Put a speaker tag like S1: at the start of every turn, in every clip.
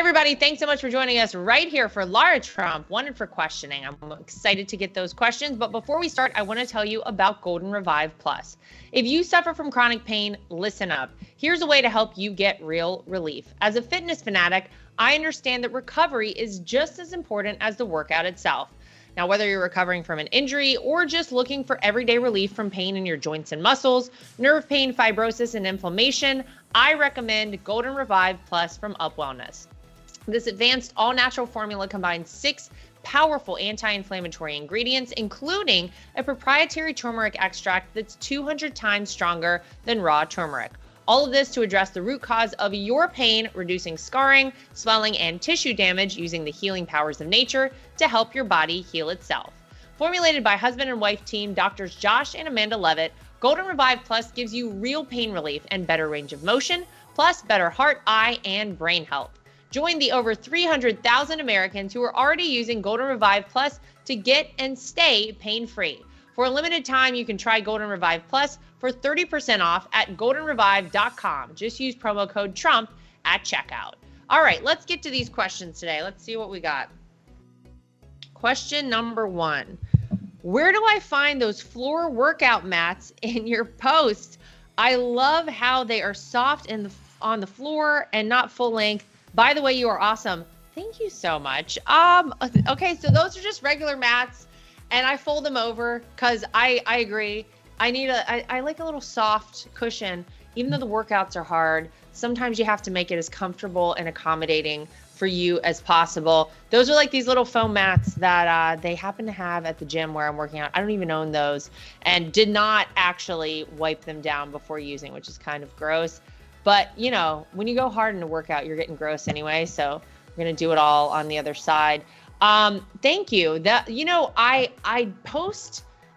S1: everybody. Thanks so much for joining us right here for Lara Trump, Wanted for Questioning. I'm excited to get those questions. But before we start, I want to tell you about Golden Revive Plus. If you suffer from chronic pain, listen up. Here's a way to help you get real relief. As a fitness fanatic, I understand that recovery is just as important as the workout itself. Now, whether you're recovering from an injury or just looking for everyday relief from pain in your joints and muscles, nerve pain, fibrosis, and inflammation, I recommend Golden Revive Plus from Up Wellness. This advanced all-natural formula combines 6 powerful anti-inflammatory ingredients, including a proprietary turmeric extract that's 200 times stronger than raw turmeric. All of this to address the root cause of your pain, reducing scarring, swelling, and tissue damage using the healing powers of nature to help your body heal itself. Formulated by husband and wife team Doctors Josh and Amanda Levitt, Golden Revive Plus gives you real pain relief and better range of motion, plus better heart, eye, and brain health. Join the over 300,000 Americans who are already using Golden Revive Plus to get and stay pain-free. For a limited time, you can try Golden Revive Plus for 30% off at goldenrevive.com. Just use promo code Trump at checkout. All right, let's get to these questions today. Let's see what we got. Question number 1. Where do I find those floor workout mats in your post? I love how they are soft on the floor and not full length. By the way, you are awesome. Thank you so much. Okay, so those are just regular mats, and I fold them over because I agree. I like a little soft cushion. Even though the workouts are hard, sometimes you have to make it as comfortable and accommodating for you as possible. Those are like these little foam mats that they happen to have at the gym where I'm working out. I don't even own those and did not actually wipe them down before using, which is kind of gross. But, you know, when you go hard in a workout, you're getting gross anyway. So we're going to do it all on the other side. Thank you.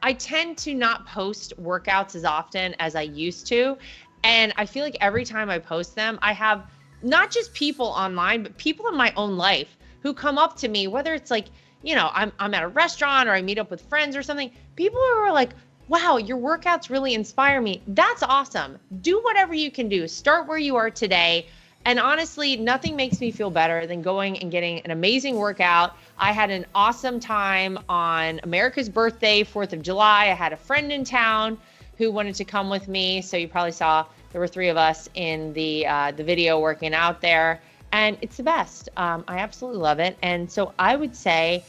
S1: I tend to not post workouts as often as I used to. And I feel like every time I post them, I have not just people online, but people in my own life who come up to me, whether it's like, you know, I'm at a restaurant or I meet up with friends or something. People who are like, wow, your workouts really inspire me. That's awesome. Do whatever you can do. Start where you are today. And honestly, nothing makes me feel better than going and getting an amazing workout. I had an awesome time on America's birthday, 4th of July. I had a friend in town who wanted to come with me. So you probably saw there were 3 of us in the video working out there. And it's the best. I absolutely love it. And so I would say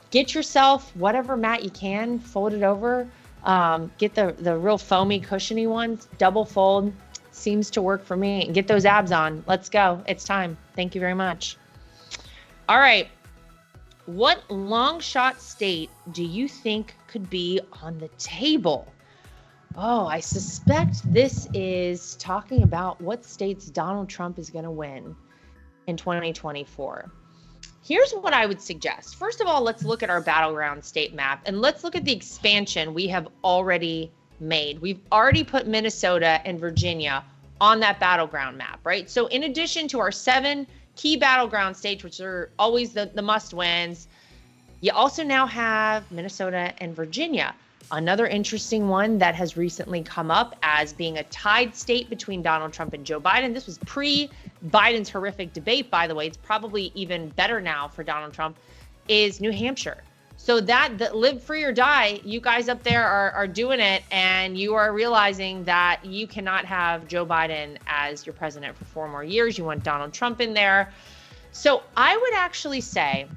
S1: get yourself whatever mat you can, fold it over. Get the real foamy, cushiony ones, double fold, seems to work for me. Get those abs on. Let's go. It's time. Thank you very much. All right. What long shot state do you think could be on the table? Oh, I suspect this is talking about what states Donald Trump is going to win in 2024. Here's what I would suggest. First of all, let's look at our battleground state map and let's look at the expansion we have already made. We've already put Minnesota and Virginia on that battleground map, right? So in addition to our 7 key battleground states, which are always the must wins, you also now have Minnesota and Virginia. Another interesting one that has recently come up as being a tied state between Donald Trump and Joe Biden. This was pre-Biden's horrific debate, by the way. It's probably even better now for Donald Trump, is New Hampshire. So that live free or die, you guys up there are doing it, and you are realizing that you cannot have Joe Biden as your president for 4 more years. You want Donald Trump in there. So I would actually say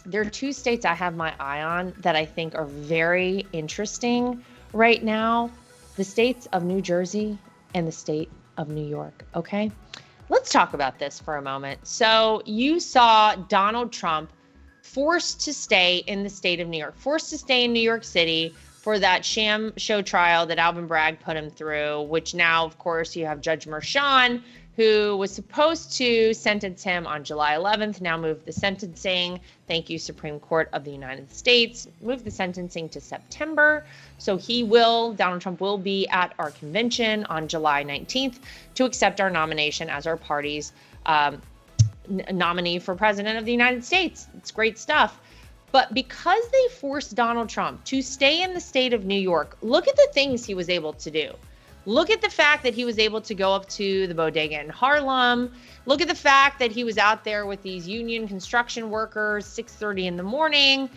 S1: there are 2 states I have my eye on that I think are very interesting right now. The states of New Jersey and the state of New York, okay? Let's talk about this for a moment. So you saw Donald Trump forced to stay in the state of New York, forced to stay in New York City for that sham show trial that Alvin Bragg put him through, which now, of course, you have Judge Merchan, who was supposed to sentence him on July 11th, now moved the sentencing. Thank you, Supreme Court of the United States. Moved the sentencing to September. So Donald Trump will be at our convention on July 19th to accept our nomination as our party's nominee for president of the United States. It's great stuff. But because they forced Donald Trump to stay in the state of New York, look at the things he was able to do. Look at the fact that he was able to go up to the bodega in Harlem. Look at the fact that he was out there with these union construction workers, 6:30 in the morning.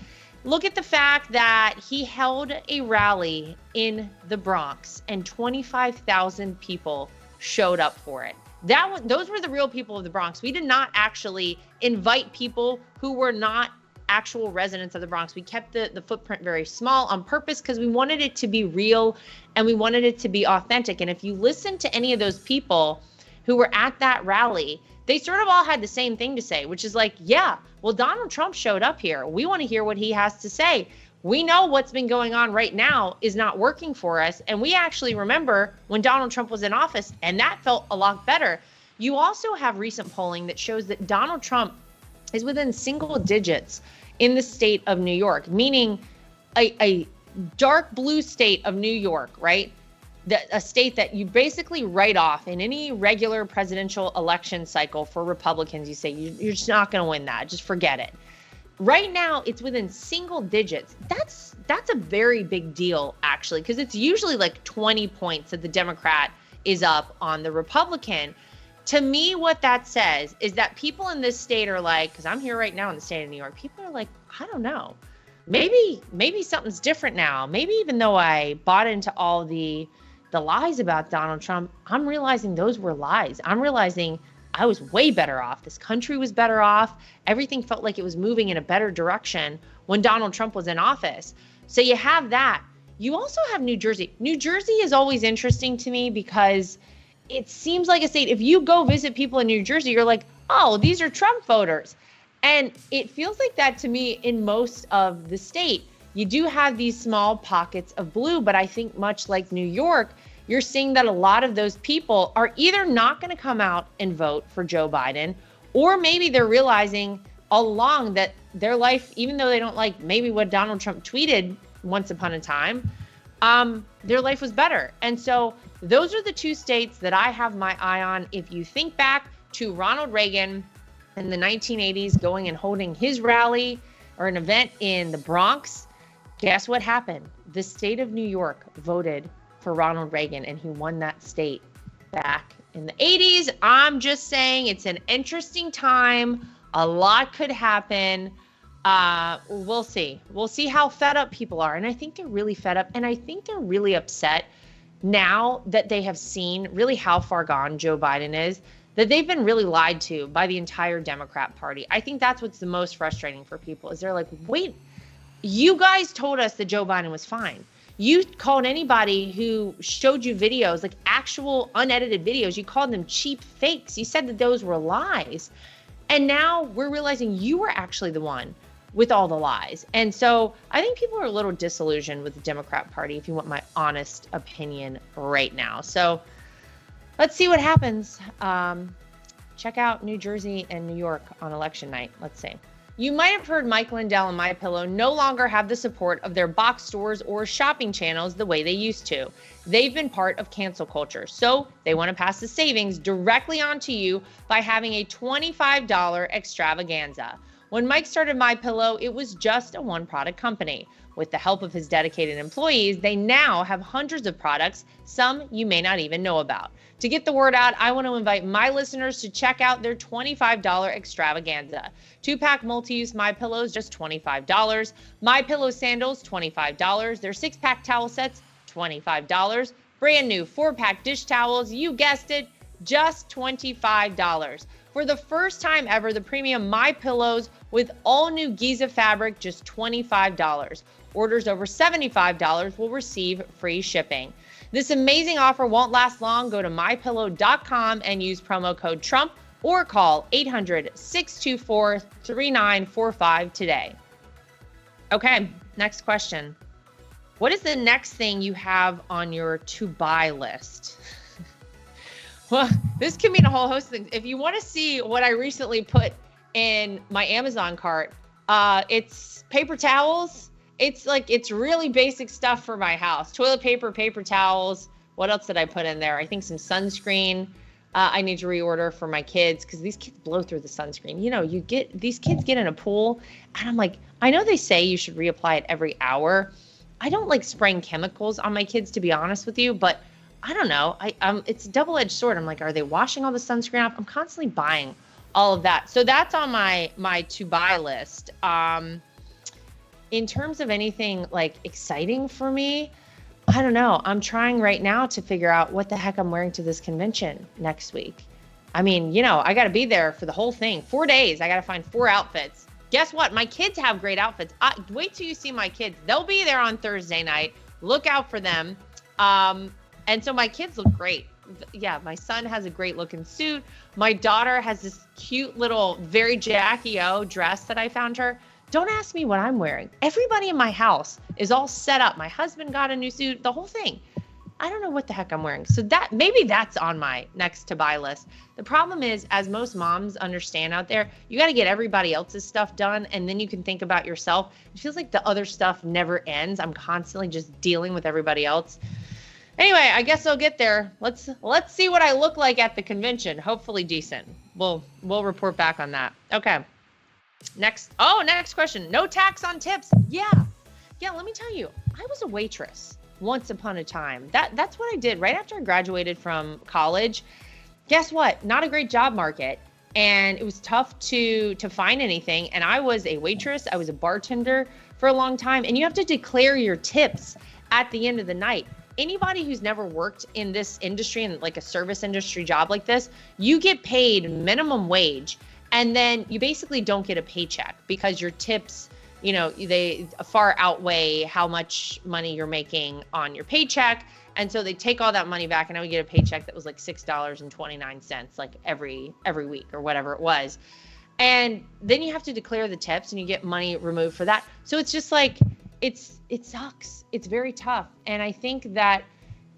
S1: Look at the fact that he held a rally in the Bronx and 25,000 people showed up for it. Those were the real people of the Bronx. We did not actually invite people who were not actual residents of the Bronx. We kept the footprint very small on purpose because we wanted it to be real and we wanted it to be authentic. And if you listen to any of those people who were at that rally, they sort of all had the same thing to say, which is like, yeah, well, Donald Trump showed up here. We want to hear what he has to say. We know what's been going on right now is not working for us. And we actually remember when Donald Trump was in office, and that felt a lot better. You also have recent polling that shows that Donald Trump is within single digits in the state of New York, meaning a dark blue state of New York, right? A state that you basically write off in any regular presidential election cycle for Republicans. You say you're just not going to win that. Just forget it. Right now, it's within single digits. That's a very big deal, actually, because it's usually like 20 points that the Democrat is up on the Republican. To me, what that says is that people in this state are like, because I'm here right now in the state of New York, people are like, I don't know, maybe something's different now. Maybe even though I bought into all the lies about Donald Trump, I'm realizing those were lies. I'm realizing I was way better off. This country was better off. Everything felt like it was moving in a better direction when Donald Trump was in office. So you have that. You also have New Jersey. New Jersey is always interesting to me because it seems like a state, if you go visit people in New Jersey, you're like, oh, these are Trump voters. And it feels like that to me in most of the state. You do have these small pockets of blue, but I think much like New York, you're seeing that a lot of those people are either not going to come out and vote for Joe Biden, or maybe they're realizing all along that their life, even though they don't like maybe what Donald Trump tweeted once upon a time, their life was better. And so those are the two states that I have my eye on. If you think back to Ronald Reagan in the 1980s going and holding his rally or an event in the Bronx, guess what happened? The state of New York voted for Ronald Reagan and he won that state back in the 80s. I'm just saying it's an interesting time. A lot could happen. We'll see. We'll see how fed up people are. And I think they're really fed up. And I think they're really upset now that they have seen really how far gone Joe Biden is, that they've been really lied to by the entire Democrat Party. I think that's what's the most frustrating for people is they're like, wait, you guys told us that Joe Biden was fine. You called anybody who showed you videos, like actual unedited videos, you called them cheap fakes. You said that those were lies. And now we're realizing you were actually the one with all the lies. And so I think people are a little disillusioned with the Democrat Party, if you want my honest opinion right now. So let's see what happens. Check out New Jersey and New York on election night. Let's see. You might have heard Mike Lindell and MyPillow no longer have the support of their box stores or shopping channels the way they used to. They've been part of cancel culture, so they want to pass the savings directly on to you by having a $25 extravaganza. When Mike started MyPillow, it was just a one-product company. With the help of his dedicated employees, they now have hundreds of products, some you may not even know about. To get the word out, I want to invite my listeners to check out their $25 extravaganza. 2-pack multi-use MyPillows, just $25. MyPillow sandals, $25. Their 6-pack towel sets, $25. Brand new 4-pack dish towels, you guessed it, just $25. For the first time ever, the premium MyPillows with all new Giza fabric, just $25. Orders over $75 will receive free shipping. This amazing offer won't last long. Go to mypillow.com and use promo code Trump or call 800-624-3945 today. Okay, next question. What is the next thing you have on your to-buy list? Well, this can mean a whole host of things. If you want to see what I recently put in my Amazon cart, it's paper towels. It's really basic stuff for my house. Toilet paper, paper towels. What else did I put in there? I think some sunscreen. I need to reorder for my kids because these kids blow through the sunscreen. You know, these kids get in a pool and I'm like, I know they say you should reapply it every hour. I don't like spraying chemicals on my kids, to be honest with you, but I don't know. It's a double-edged sword. I'm like, are they washing all the sunscreen off? I'm constantly buying all of that. So that's on my to buy list. In terms of anything like exciting for me, I don't know. I'm trying right now to figure out what the heck I'm wearing to this convention next week. I mean, I got to be there for the whole thing. 4 days. I got to find 4 outfits. Guess what? My kids have great outfits. Wait till you see my kids. They'll be there on Thursday night. Look out for them. And so my kids look great. Yeah, my son has a great looking suit. My daughter has this cute little, very Jackie O dress that I found her. Don't ask me what I'm wearing. Everybody in my house is all set up. My husband got a new suit, the whole thing. I don't know what the heck I'm wearing. So maybe that's on my next to buy list. The problem is, as most moms understand out there, you got to get everybody else's stuff done, and then you can think about yourself. It feels like the other stuff never ends. I'm constantly just dealing with everybody else. Anyway, I guess I'll get there. Let's see what I look like at the convention. Hopefully decent. We'll report back on that. Okay. Next question. No tax on tips. Yeah, let me tell you, I was a waitress once upon a time. That's what I did right after I graduated from college. Guess what? Not a great job market. And it was tough to find anything. And I was a waitress. I was a bartender for a long time. And you have to declare your tips at the end of the night. Anybody who's never worked in this industry, in like a service industry job like this, you get paid minimum wage. And then you basically don't get a paycheck because your tips, they far outweigh how much money you're making on your paycheck. And so they take all that money back, and I would get a paycheck that was like $6.29, like every week or whatever it was. And then you have to declare the tips, and you get money removed for that. So it's just like, it sucks. It's very tough. And I think that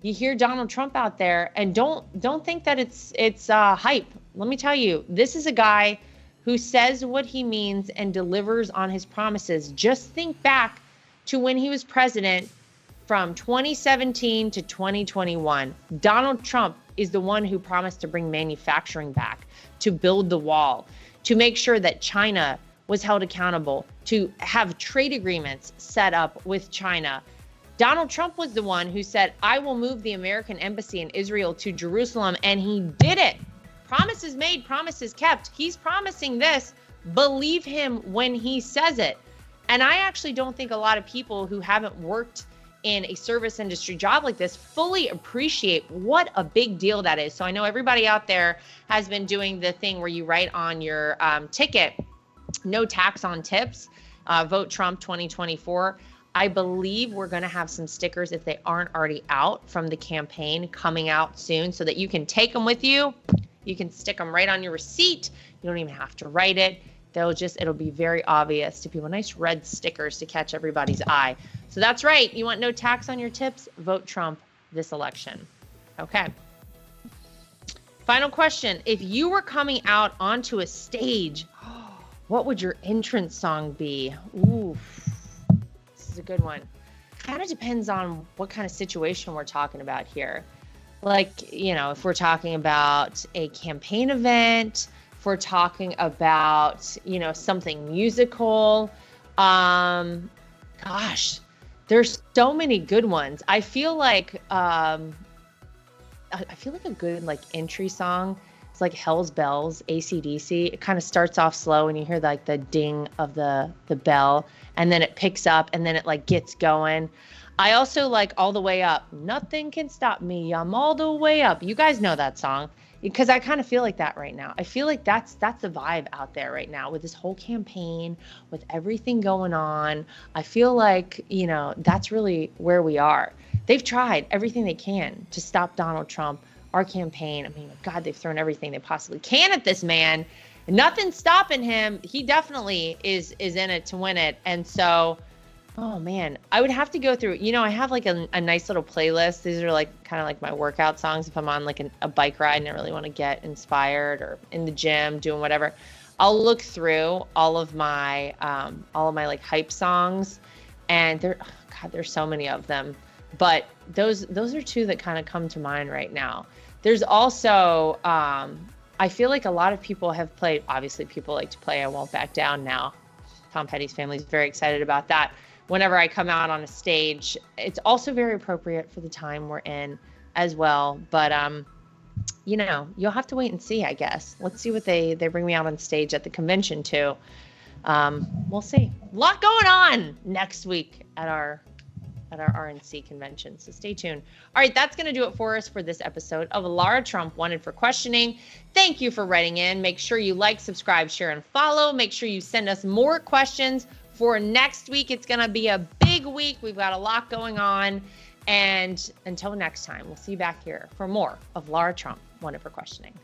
S1: you hear Donald Trump out there, and don't think that it's hype. Let me tell you, this is a guy who says what he means and delivers on his promises. Just think back to when he was president from 2017 to 2021. Donald Trump is the one who promised to bring manufacturing back, to build the wall, to make sure that China was held accountable, to have trade agreements set up with China. Donald Trump was the one who said, I will move the American embassy in Israel to Jerusalem, and he did it. Promises made, promises kept. He's promising this. Believe him when he says it. And I actually don't think a lot of people who haven't worked in a service industry job like this fully appreciate what a big deal that is. So I know everybody out there has been doing the thing where you write on your ticket, no tax on tips, vote Trump 2024. I believe we're going to have some stickers, if they aren't already out, from the campaign coming out soon, so that you can take them with you. You can stick them right on your receipt. You don't even have to write it. It'll be very obvious to people. Nice red stickers to catch everybody's eye. So that's right. You want no tax on your tips? Vote Trump this election. Okay. Final question. If you were coming out onto a stage, what would your entrance song be? Ooh, this is a good one. Kind of depends on what kind of situation we're talking about here. Like, if we're talking about a campaign event, if we're talking about, something musical, gosh, there's so many good ones. I feel like a good like entry song is like Hell's Bells, AC/DC. It kind of starts off slow and you hear like the ding of the bell, and then it picks up and then it like gets going. I also like All the Way Up. Nothing can stop me. I'm all the way up. You guys know that song, because I kind of feel like that right now. I feel like that's the vibe out there right now with this whole campaign, with everything going on. I feel like, that's really where we are. They've tried everything they can to stop Donald Trump, our campaign. I mean, God, they've thrown everything they possibly can at this man. Nothing's stopping him. He definitely is in it to win it. And so, oh man, I would have to go through, I have like a nice little playlist. These are like kind of like my workout songs. If I'm on like a bike ride and I really want to get inspired, or in the gym doing whatever, I'll look through all of my like hype songs, and there's so many of them. But those are two that kind of come to mind right now. There's also, I feel like a lot of people have played, obviously people like to play I Won't Back Down now. Tom Petty's family is very excited about that. Whenever I come out on a stage, it's also very appropriate for the time we're in. as well. But you'll have to wait and see, I guess. Let's see what they bring me out on stage at the convention too. We'll see. A lot going on next week at our RNC convention. So stay tuned. All right, that's going to do it for us for this episode of Lara Trump Wanted for Questioning. Thank you for writing in. Make sure you like, subscribe, share, and follow. Make sure you send us more questions for next week. It's going to be a big week. We've got a lot going on. And until next time, we'll see you back here for more of Lara Trump Wanted for Questioning.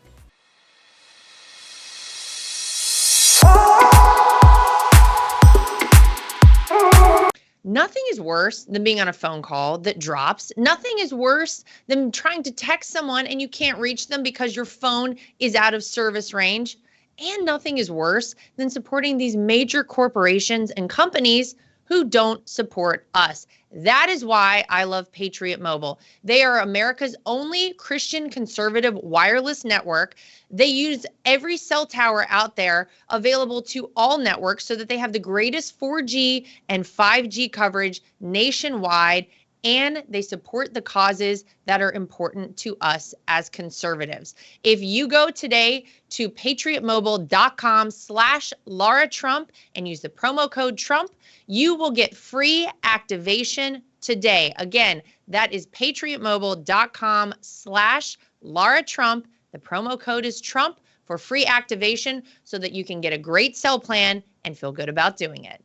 S1: Nothing is worse than being on a phone call that drops. Nothing is worse than trying to text someone and you can't reach them because your phone is out of service range. And nothing is worse than supporting these major corporations and companies who don't support us. That is why I love Patriot Mobile. They are America's only Christian conservative wireless network. They use every cell tower out there available to all networks so that they have the greatest 4G and 5G coverage nationwide, and they support the causes that are important to us as conservatives. If you go today to patriotmobile.com/Lara Trump and use the promo code Trump, you will get free activation today. Again, that is patriotmobile.com/Lara Trump. The promo code is Trump for free activation so that you can get a great cell plan and feel good about doing it.